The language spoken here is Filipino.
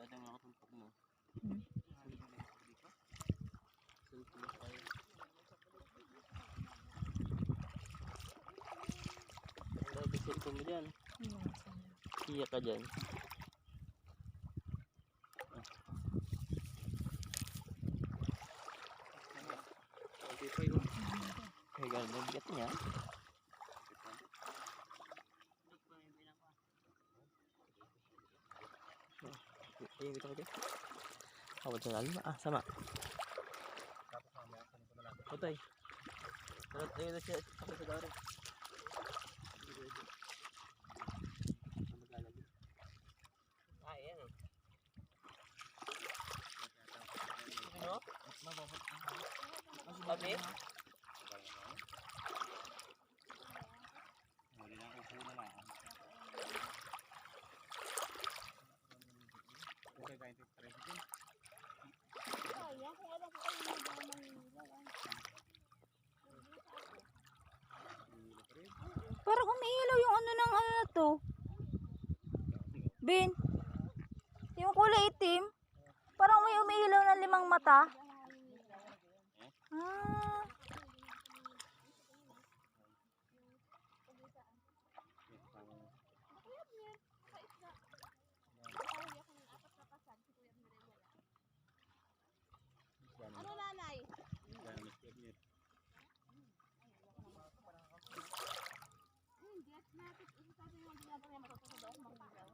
Kada mga katumpok mo. Hmm. Ang dami cellphone mo dyan. Iya ka dyan. Ay, gano'n ang bigat niya. Ayun, kita ko dyan. Awad sa lalim. Sama. Putay. Ayun na siya. Ako sa dari. Ayan. Ano? Sabi? Wala na upo na lang. Okay, kain tayo dito. Kaya, kung alam ko kayo mga Manila. Parang umiilaw yung ano ng ano na to. Bin. Yung kulay itim. Parang may umiilaw ng 5 mata. Ah. Ano nanay? Get natin. Isa sa yung ginagawa niya matutulog ako magbigaw.